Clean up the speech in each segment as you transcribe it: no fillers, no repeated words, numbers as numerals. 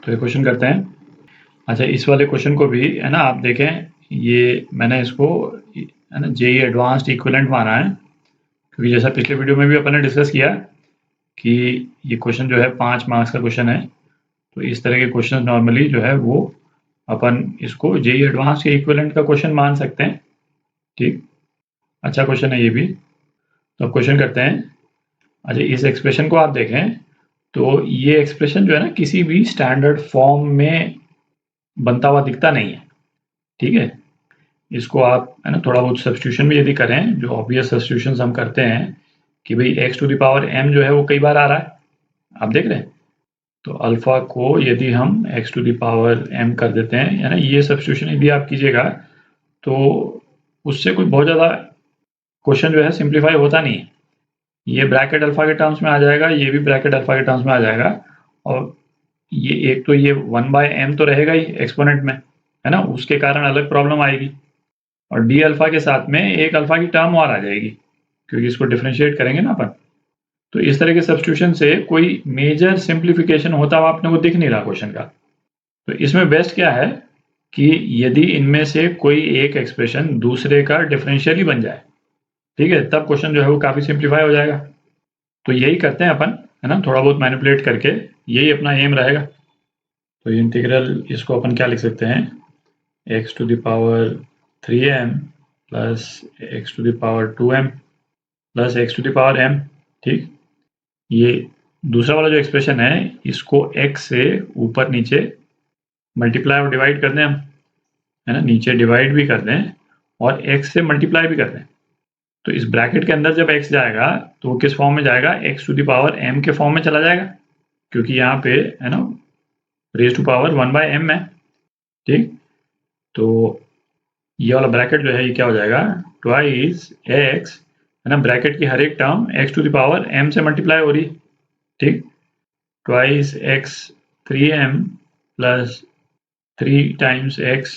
तो ये क्वेश्चन करते हैं। अच्छा, इस वाले क्वेश्चन को भी है ना, आप देखें, ये मैंने इसको है ना जेईई एडवांस्ड इक्विवेलेंट माना है, क्योंकि जैसा पिछले वीडियो में भी अपन ने डिस्कस किया कि ये क्वेश्चन जो है 5 मार्क्स का क्वेश्चन है। तो इस तरह के क्वेश्चन नॉर्मली जो है वो अपन इसको जेईई एडवांस्ड के इक्विवेलेंट का क्वेश्चन मान सकते हैं। ठीक, अच्छा क्वेश्चन है ये भी। तो अब क्वेश्चन करते हैं। अच्छा, इस एक्सप्रेशन को आप देखें तो ये एक्सप्रेशन जो है ना किसी भी स्टैंडर्ड फॉर्म में बनता हुआ दिखता नहीं है। ठीक है, इसको आप है ना थोड़ा बहुत सब्स्टिट्यूशन भी यदि करें, जो ऑब्वियस सब्स्टिट्यूशंस हम करते हैं कि भाई x to the power m जो है वो कई बार आ रहा है, आप देख रहे हैं। तो अल्फा को यदि हम x to the power m कर देते हैं, है ना, ये सब्स्टिट्यूशन यदि आप कीजिएगा तो उससे कोई बहुत ज़्यादा क्वेश्चन जो है सिंप्लीफाई होता नहीं है। ये ब्रैकेट अल्फा के टर्म्स में आ जाएगा, ये भी ब्रैकेट अल्फा के टर्म्स में आ जाएगा, और ये एक तो ये 1/m तो रहेगा ही एक्सपोनेंट में, है ना, उसके कारण अलग प्रॉब्लम आएगी, और डी अल्फा के साथ में एक अल्फा की टर्म और आ जाएगी, क्योंकि इसको डिफरेंशिएट करेंगे ना अपन। तो इस तरह के सब्स्टिट्यूशन से कोई मेजर सिंप्लीफिकेशन होता हुआ अपने को दिख नहीं रहा क्वेश्चन का। तो इसमें बेस्ट क्या है कि यदि इनमें से कोई एक एक्सप्रेशन दूसरे का डिफरेंशियल ही बन जाए, ठीक है, तब क्वेश्चन जो है वो काफ़ी सिंप्लीफाई हो जाएगा। तो यही करते हैं अपन, है ना, थोड़ा बहुत मैनिपुलेट करके, यही अपना एम रहेगा। तो इंटीग्रल इसको अपन क्या लिख सकते हैं, x to the power 3m plus x to the power 2m plus x to the power m। ठीक, ये दूसरा वाला जो एक्सप्रेशन है इसको x से ऊपर नीचे मल्टीप्लाई और डिवाइड कर दें हम, है ना, नीचे डिवाइड भी कर दें और x से मल्टीप्लाई भी कर दें। तो इस ब्रैकेट के अंदर जब x जाएगा तो वो किस फॉर्म में जाएगा, x to the power m के फॉर्म में चला जाएगा, क्योंकि यहाँ पे है ना रेज टू पावर 1/m है। ठीक, तो ये वाला ब्रैकेट जो है ये क्या हो जाएगा, ट्वाइस x, है ना, ब्रैकेट की हर एक term x to the power m से मल्टीप्लाई हो रही। ठीक, twice x 3m plus 3 times x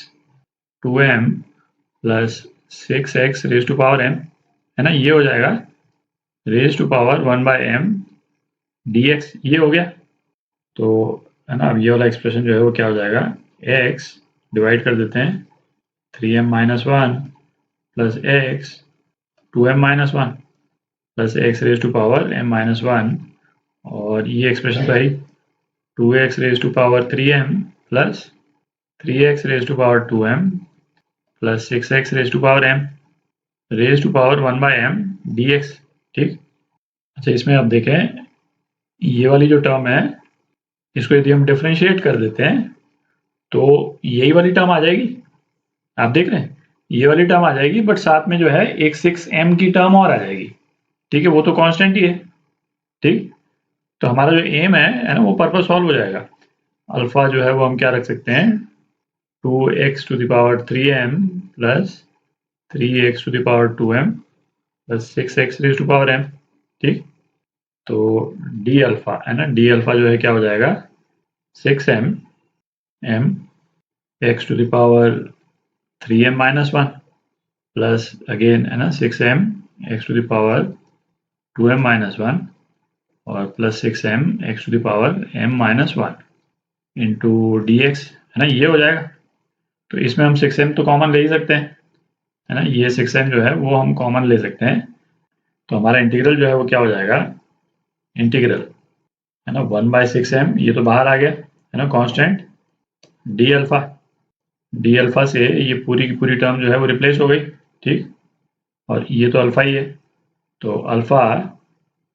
2m plus 6x raise to power m, है ना, ये हो जाएगा raise to power 1/m dx, ये हो गया। तो है ना, अब ये वाला एक्सप्रेशन जो है वो क्या हो जाएगा, x डिवाइड कर देते हैं 3m minus 1 plus x 2m minus 1 plus x raise to power m minus 1, और ये एक्सप्रेशन भाई 2x raise to power 3m plus 3x raise to power 2m plus 6x raise to power m raise to power 1/m dx। ठीक, अच्छा, इसमें आप देखें ये वाली जो टर्म है इसको यदि हम डिफरेंशिएट कर देते हैं तो यही वाली टर्म आ जाएगी, आप देख रहे हैं, ये वाली टर्म आ जाएगी, बट साथ में जो है एक 6m की टर्म और आ जाएगी। ठीक है, वो तो कांस्टेंट ही है। ठीक, तो हमारा जो एम है ना, वो पर्पस सॉल्व हो जाएगा। अल्फा जो है वो हम क्या रख सकते हैं, 2x to the power 3m plus 3x to the power 2m plus 6x raise to power m। ठीक, तो डी अल्फा है ना, डी अल्फा जो है क्या हो जाएगा, 6m m x to the power 3m minus 1 plus again है ना 6m x to the power 2m minus 1 और plus 6m x to the power m minus 1 into d x, है ना, ये हो जाएगा। तो इसमें हम 6m तो कॉमन ले ही सकते हैं, है ना, ये 6m जो है वो हम कॉमन ले सकते हैं। तो हमारा इंटीग्रल जो है वो क्या हो जाएगा, इंटीग्रल है ना 1/6m, ये तो बाहर आ गया, है ना, कांस्टेंट डी अल्फा से ये पूरी की पूरी टर्म जो है वो रिप्लेस हो गई। ठीक, और ये तो अल्फा ही है, तो alpha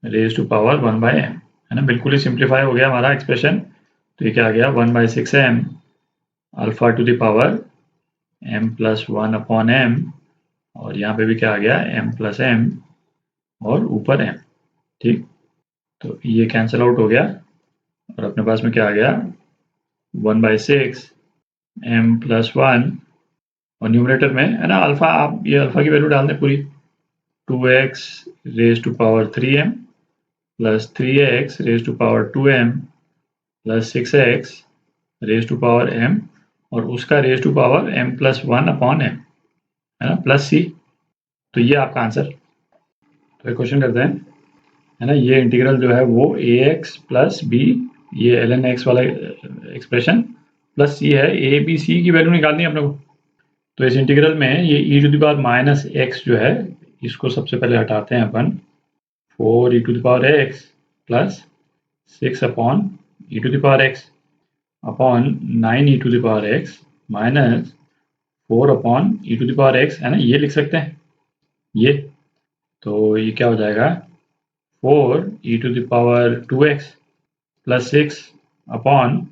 raise to power 1/m, है ना, बिल्कुल ही सिंप्लीफाई हो गया हमारा एक्सप्रेशन। तो ये क्या आ गया, 1/6m alpha two the power m plus 1/m, और यहाँ पे भी क्या आ गया, m प्लस m और ऊपर m। ठीक, तो ये कैंसिल आउट हो गया और अपने पास में क्या आ गया, 1/6 m प्लस 1, और न्यूमरेटर में है ना अल्फा, आप ये अल्फा की वैल्यू डाल दें पूरी, 2x raise to power 3m plus 3x raise to power 2m plus 6x raise to power m, और उसका raise to power m plus 1/m, है ना, प्लस c। तो ये आपका आंसर। तो एक क्वेश्चन करते हैं, है ना, ये इंटीग्रल जो है वो ax प्लस b ये ln x वाला एक्सप्रेशन प्लस c है, a b c की वैल्यू निकालनी है अपने को। तो इस इंटीग्रल में ये e to the power minus x जो है इसको सबसे पहले हटाते हैं अपन। 4 e to the power x plus 6 upon e to the power x upon 9 e to the power x minus 4 upon e to the power x, है ना, ये लिख सकते हैं ये। तो ये क्या हो जाएगा, 4 e to the power 2x plus 6 upon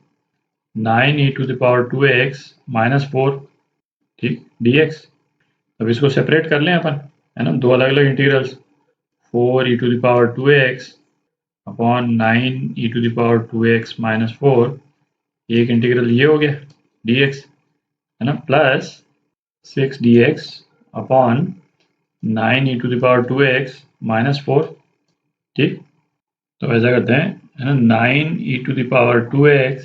9 e to the power 2x minus 4, ठीक, dx। अब इसको सेपरेट कर लें अपन, है ना, दो अलग अलग integrals. 4 e to the power 2x upon 9 e to the power 2x minus 4, एक इंटीग्रल ये हो गया dx, है ना, plus 6 dx upon 9 e to the power 2x minus 4, ठीक। तो ऐसा करते हैं, है ना, 9 e to the power 2x,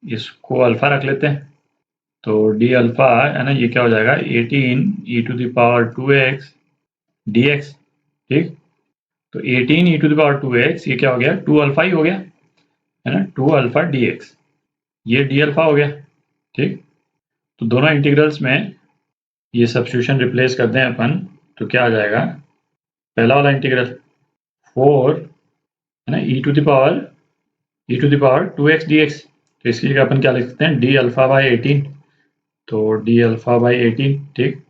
इसको अल्फा रख लेते हैं, तो डी अल्फा, है ना, ये क्या हो जाएगा 18 e to the power 2x dx, ठीक। तो 18 e to the power 2x ये क्या हो गया, 2 अल्फा ही हो गया, है ना, 2 अल्फा dx, ये डी अल्फा हो गया, ठीक। तो दोनों इंटीग्रल्स में ये सब्स्टिट्यूशन रिप्लेस कर दें अपन, तो क्या आ जाएगा, पहला वाला इंटीग्रल 4, है ना, e to the power 2x dx, तो इसकी जगह अपन क्या लिख सकते हैं, डी अल्फा बाई 18, तो डी अल्फा बाई 18, ठीक।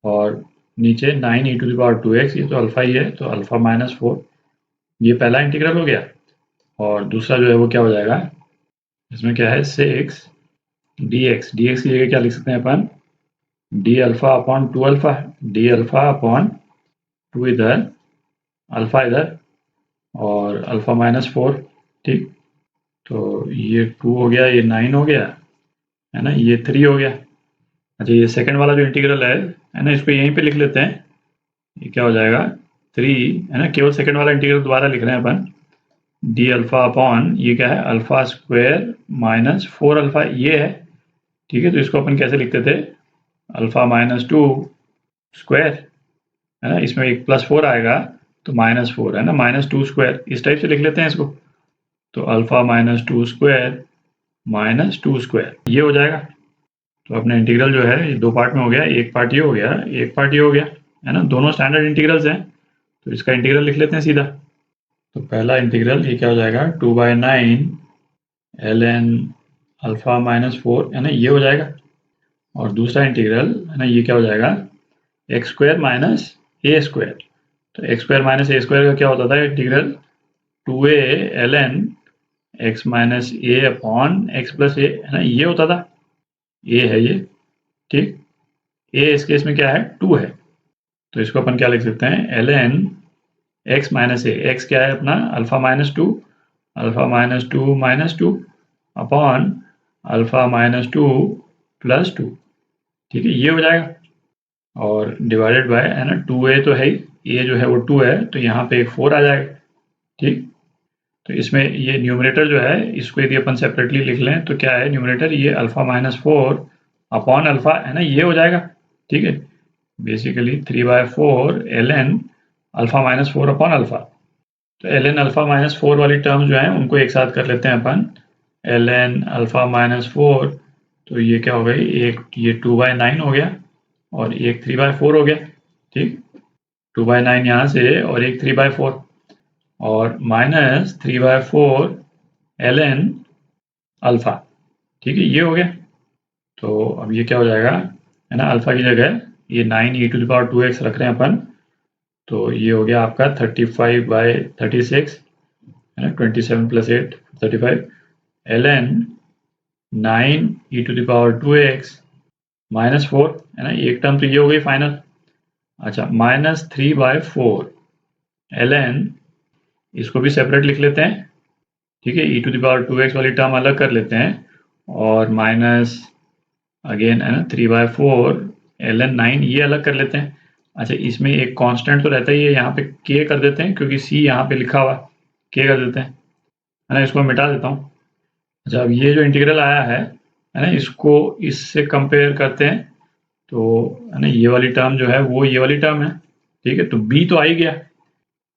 और नीचे 9 e to the power 2x, ये तो अल्फा ही है, तो अल्फा माइनस 4, ये पहला इंटीग्रल हो गया। और दूसरा जो है वो क्या हो जाएगा, इसमें क्या है 6 dx, dx की जगह क्या लिख सकते हैं अपन, d alpha upon 2 alpha, d alpha upon 2 इधर, अल्फा इधर, और अल्फा माइनस 4, ठीक। तो ये 2 हो गया, ये 9 हो गया, है ना, ये 3 हो गया। अच्छा, ये सेकंड वाला जो इंटीग्रल है ना, इसको यहीं पे लिख लेते हैं, ये क्या हो जाएगा 3, है ना, केवल सेकंड वाला इंटीग्रल दोबारा लिख रहे हैं अपन, डी अल्फा अपॉन ये क्या है, अल्फा स्क्वायर माइनस 4 अल्फा, ये है, ठीक है। तो इसको अपन कैसे लिखते थे, अल्फा माइनस 2 स्क्वायर, है ना, इसमें एक प्लस 4 आएगा तो माइनस 4, है ना, माइनस 2 स्क्वायर, इस टाइप से लिख लेते हैं इसको। तो alpha minus 2 square minus 2 square, ये हो जाएगा। तो अपना इंटीग्रल जो है ये दो पार्ट में हो गया, एक पार्ट ये हो गया, एक पार्ट ये हो गया, है ना, दोनों स्टैंडर्ड इंटीग्रल्स हैं, तो इसका इंटीग्रल लिख लेते हैं सीधा। तो पहला इंटीग्रल ये क्या हो जाएगा, 2/9 ln अल्फा माइनस 4, है ना, ये हो जाएगा। और दूसरा इंटीग्रल, है ना, ये क्या हो जाएगा, x square minus a square. तो x square minus a square का क्या होता था integral, 2a ln x minus a upon x plus a, है ना, ये होता था, ए है ये, ठीक। ए इस केस में क्या है, 2 है, तो इसको अपन क्या लिख सकते हैं, ln एक्स माइनस ए, एक्स क्या है अपना alpha minus 2, alpha minus two upon alpha minus 2 plus 2, ठीक है, ये हो जाएगा। और डिवाइडेड बाय, है ना, 2a तो है ही, ए जो है वो 2 है, तो यहाँ पे एक 4 आ जाएगा, ठीक। तो इसमें ये न्यूमरेटर जो है इसको यदि अपन सेपरेटली लिख लें तो क्या है न्यूमरेटर, ये अल्फा माइनस 4 अपॉन अल्फा, है ना, ये हो जाएगा, ठीक है। Basically 3/4 ln alpha minus 4 upon alpha. तो ln अल्फा माइनस 4 वाली टर्म जो है उनको एक साथ कर लेते हैं अपन, ln अल्फा माइनस 4, तो ये क्या हो गई, एक ये 2/9 हो गया और एक 3/4 हो गया, ठीक। 2/9 यहाँ से और एक 3/4, और माइनस 3/4 ln अल्फा, ठीक है, ये हो गया। तो अब ये क्या हो जाएगा, है ना, अल्फा की जगह ये 9 e to the power 2x रख रहे हैं अपन, तो ये हो गया आपका 35/36, है ना, 27 plus 8 35 ln 9 e to the power 2x minus 4, है ना, एक टर्म तो ये हो गई फाइनल। अच्छा, माइनस 3/4 ln, इसको भी सेपरेट लिख लेते हैं, ठीक है, e to the power 2x वाली टर्म अलग कर लेते हैं, और माइनस अगेन, है ना, 3/4 ln 9 ये अलग कर लेते हैं। अच्छा, इसमें एक कांस्टेंट तो रहता ही है, यहाँ पे k कर देते हैं क्योंकि c यहाँ पे लिखा हुआ, k कर देते हैं, है ना, इसको मिटा देता हूँ। अच्छा, अब ये जो इंटीग्रल आया है ना, इसको इससे कंपेयर करते हैं, तो है ना ये वाली टर्म जो है वो ये वाली टर्म है, ठीक है। तो b तो आ ही गया,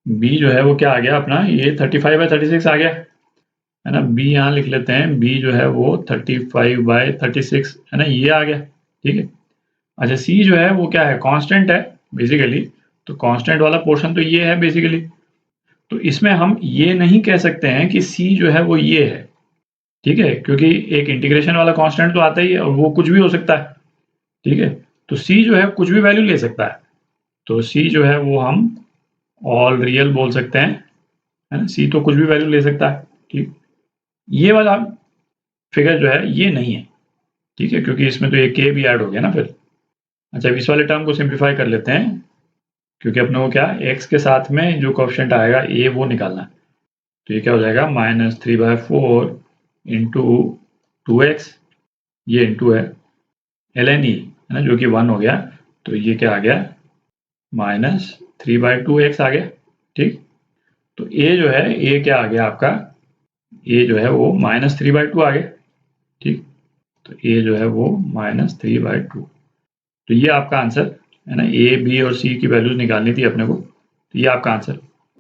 b जो है वो क्या आ गया अपना, ये 35/36 आ गया, है ना, बी यहाँ लिख लेते हैं, बी जो है वो 35/36 है ना, ये आ गया। ठीक है। अच्छा, सी जो है वो क्या है, कांस्टेंट है बेसिकली, तो कांस्टेंट वाला पोर्शन तो ये है बेसिकली। तो इसमें हम ये नहीं कह सकते हैं कि सी जो है वो ये है। ठीक है, क्योंकि एक इंटीग्रेशन वाला कांस्टेंट तो आता ही है और वो कुछ भी हो सकता है। ठीक है, तो सी जो है कुछ भी वैल्यू ले सकता है, तो सी जो है वो हम ऑल रियल बोल सकते हैं, है ना, सी तो कुछ भी वैल्यू ले सकता है। ठीक, ये वाला फिगर जो है ये नहीं है। ठीक है, क्योंकि इसमें तो ये के भी ऐड हो गया ना फिर। अच्छा, इस वाले टर्म को सिंप्लीफाई कर लेते हैं, क्योंकि अपने को क्या, एक्स के साथ में जो कोएफिशिएंट आएगा ए वो निकालना है। तो ये क्या हो जाएगा, -3/4 इंटू 2x, ये इंटू है ln e, है ना, जो कि 1 हो गया। तो ये क्या आ गया, -3/2x आ गया। ठीक, तो ए जो है, ए क्या आ गया आपका, ए जो है वो -3/2 आ गया। ठीक, तो ए जो है वो -3/2। तो ये आपका आंसर है ना, ए बी और सी की वैल्यूज निकालनी थी अपने को, तो ये आपका आंसर